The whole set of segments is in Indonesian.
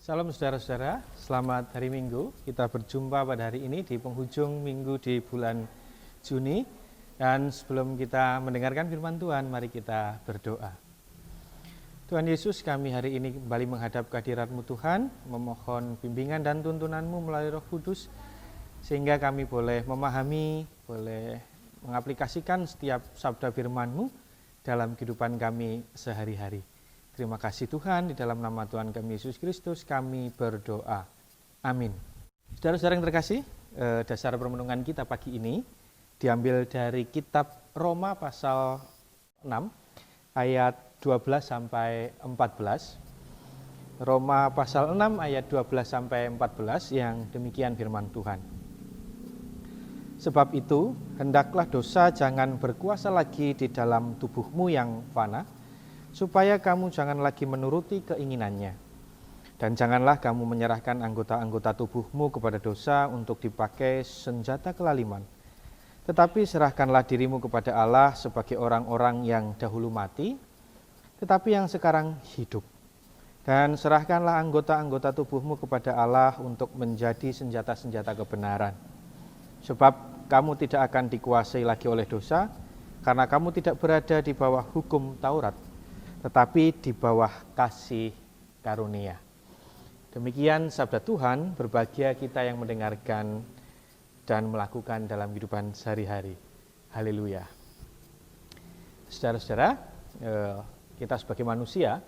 Salam saudara-saudara, selamat hari Minggu. Kita berjumpa pada hari ini di penghujung minggu di bulan Juni. Dan sebelum kita mendengarkan firman Tuhan, mari kita berdoa. Tuhan Yesus, kami hari ini kembali menghadap kehadirat-Mu Tuhan, memohon bimbingan dan tuntunan-Mu melalui Roh Kudus, sehingga kami boleh memahami, boleh mengaplikasikan setiap sabda firman-Mu dalam kehidupan kami sehari-hari. Terima kasih Tuhan, di dalam nama Tuhan kami Yesus Kristus kami berdoa. Amin. Saudara-saudara yang terkasih, dasar permenungan kita pagi ini diambil dari kitab Roma pasal 6 ayat 12 sampai 14. Roma pasal 6 ayat 12 sampai 14 yang demikian firman Tuhan. Sebab itu, hendaklah dosa jangan berkuasa lagi di dalam tubuhmu yang fana, supaya kamu jangan lagi menuruti keinginannya. Dan janganlah kamu menyerahkan anggota-anggota tubuhmu kepada dosa untuk dipakai senjata kelaliman. Tetapi serahkanlah dirimu kepada Allah sebagai orang-orang yang dahulu mati, tetapi yang sekarang hidup. Dan serahkanlah anggota-anggota tubuhmu kepada Allah untuk menjadi senjata-senjata kebenaran. Sebab kamu tidak akan dikuasai lagi oleh dosa, karena kamu tidak berada di bawah hukum Taurat, tetapi di bawah kasih karunia. Demikian sabda Tuhan, berbahagia kita yang mendengarkan dan melakukan dalam kehidupan sehari-hari. Haleluya. Saudara-saudara, kita sebagai manusia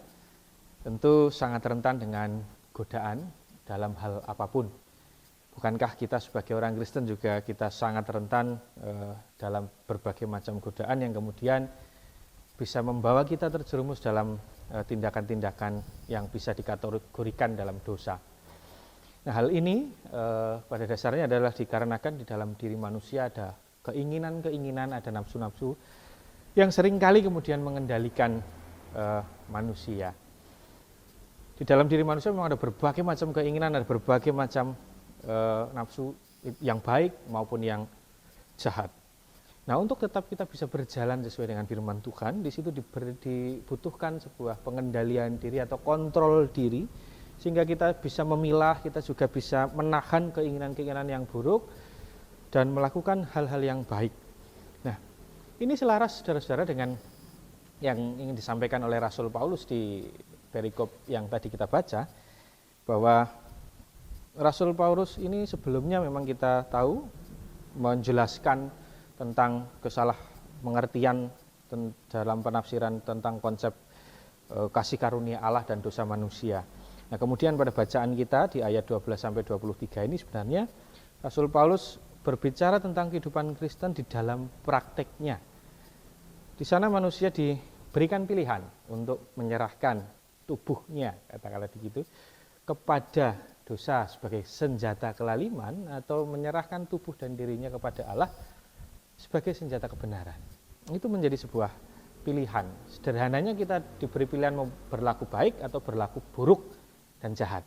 tentu sangat rentan dengan godaan dalam hal apapun. Bukankah kita sebagai orang Kristen juga kita sangat rentan dalam berbagai macam godaan yang kemudian bisa membawa kita terjerumus dalam tindakan-tindakan yang bisa dikategorikan dalam dosa. Nah, hal ini pada dasarnya adalah dikarenakan di dalam diri manusia ada keinginan-keinginan, ada nafsu-nafsu yang seringkali kemudian mengendalikan manusia. Di dalam diri manusia memang ada berbagai macam keinginan, ada berbagai macam nafsu yang baik maupun yang jahat. Nah, untuk tetap kita bisa berjalan sesuai dengan firman Tuhan, di situ dibutuhkan sebuah pengendalian diri atau kontrol diri, sehingga kita bisa memilah, kita juga bisa menahan keinginan-keinginan yang buruk dan melakukan hal-hal yang baik. Nah, ini selaras saudara-saudara dengan yang ingin disampaikan oleh Rasul Paulus di perikop yang tadi kita baca, bahwa Rasul Paulus ini sebelumnya memang kita tahu menjelaskan tentang kesalahpengertian dalam penafsiran tentang konsep kasih karunia Allah dan dosa manusia. Nah, kemudian pada bacaan kita di ayat 12 sampai 23 ini sebenarnya Rasul Paulus berbicara tentang kehidupan Kristen di dalam prakteknya. Di sana manusia diberikan pilihan untuk menyerahkan tubuhnya, katakanlah begitu, kepada dosa sebagai senjata kelaliman atau menyerahkan tubuh dan dirinya kepada Allah sebagai senjata kebenaran. Itu menjadi sebuah pilihan. Sederhananya kita diberi pilihan mau berlaku baik atau berlaku buruk dan jahat.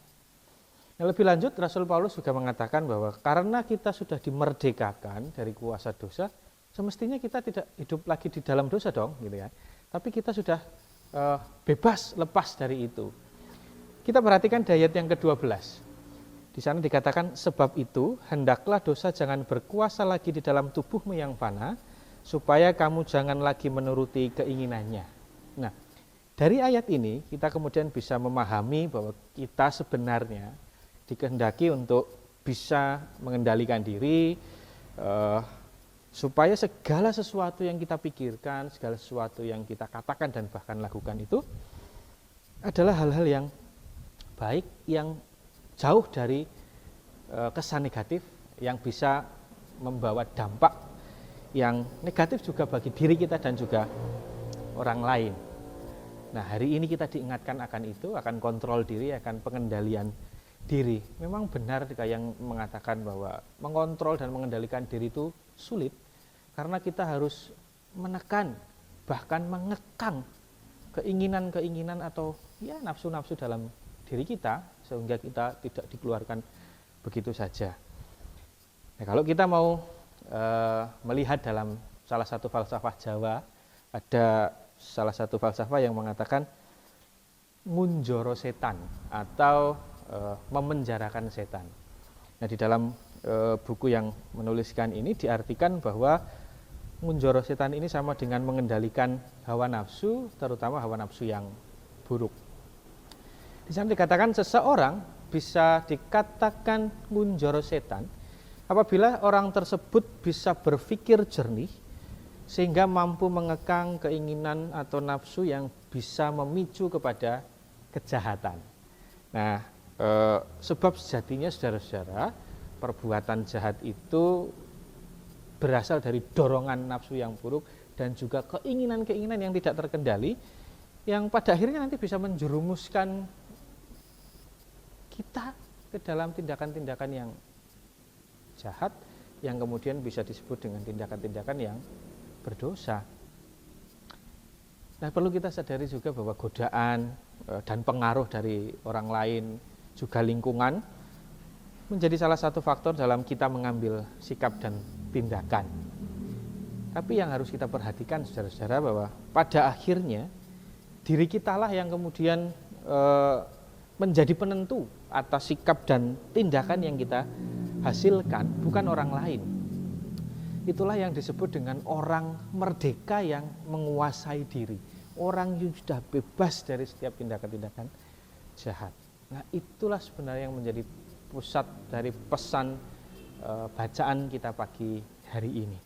Nah, lebih lanjut Rasul Paulus juga mengatakan bahwa karena kita sudah dimerdekakan dari kuasa dosa, semestinya kita tidak hidup lagi di dalam dosa dong, gitu ya. Tapi kita sudah bebas, lepas dari itu. Kita perhatikan di ayat yang ke-12. Di sana dikatakan, sebab itu hendaklah dosa jangan berkuasa lagi di dalam tubuhmu yang fana, supaya kamu jangan lagi menuruti keinginannya. Nah, dari ayat ini kita kemudian bisa memahami bahwa kita sebenarnya dikehendaki untuk bisa mengendalikan diri, supaya segala sesuatu yang kita pikirkan, segala sesuatu yang kita katakan dan bahkan lakukan itu adalah hal-hal yang baik, yang jauh dari kesan negatif yang bisa membawa dampak yang negatif juga bagi diri kita dan juga orang lain. Nah, hari ini kita diingatkan akan itu, akan kontrol diri, akan pengendalian diri. Memang benar yang mengatakan bahwa mengontrol dan mengendalikan diri itu sulit, karena kita harus menekan, bahkan mengekang keinginan-keinginan atau ya nafsu-nafsu dalam diri kita, sehingga kita tidak dikeluarkan begitu saja. Nah, kalau kita mau melihat dalam salah satu falsafah Jawa, ada salah satu falsafah yang mengatakan ngunjoro setan atau memenjarakan setan. Nah, di dalam buku yang menuliskan ini diartikan bahwa menjoro setan ini sama dengan mengendalikan hawa nafsu, terutama hawa nafsu yang buruk. Di sana dikatakan seseorang bisa dikatakan ngunjoro setan apabila orang tersebut bisa berpikir jernih sehingga mampu mengekang keinginan atau nafsu yang bisa memicu kepada kejahatan. Nah, sebab sejatinya saudara-saudara, perbuatan jahat itu berasal dari dorongan nafsu yang buruk dan juga keinginan-keinginan yang tidak terkendali yang pada akhirnya nanti bisa menjerumuskan kita ke dalam tindakan-tindakan yang jahat yang kemudian bisa disebut dengan tindakan-tindakan yang berdosa. Nah, perlu kita sadari juga bahwa godaan dan pengaruh dari orang lain juga lingkungan menjadi salah satu faktor dalam kita mengambil sikap dan tindakan. Tapi yang harus kita perhatikan saudara-saudara bahwa pada akhirnya diri kitalah yang kemudian menjadi penentu atas sikap dan tindakan yang kita hasilkan, bukan orang lain. Itulah yang disebut dengan orang merdeka yang menguasai diri. Orang yang sudah bebas dari setiap tindakan-tindakan jahat. Nah, itulah sebenarnya yang menjadi pusat dari pesan bacaan kita pagi hari ini.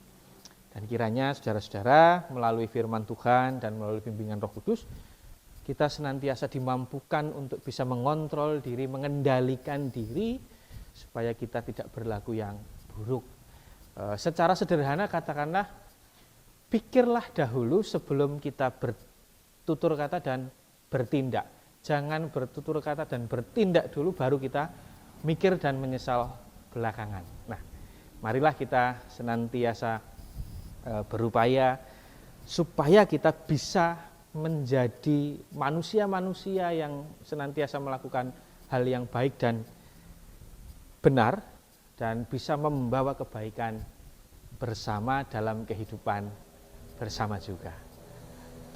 Dan kiranya saudara-saudara melalui firman Tuhan dan melalui bimbingan Roh Kudus, kita senantiasa dimampukan untuk bisa mengontrol diri, mengendalikan diri, supaya kita tidak berlaku yang buruk. Secara sederhana katakanlah, pikirlah dahulu sebelum kita bertutur kata dan bertindak. Jangan bertutur kata dan bertindak dulu baru kita mikir dan menyesal belakangan. Nah, marilah kita senantiasa berupaya supaya kita bisa menjadi manusia-manusia yang senantiasa melakukan hal yang baik dan benar dan bisa membawa kebaikan bersama dalam kehidupan bersama juga.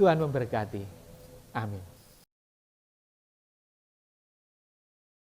Tuhan memberkati. Amin.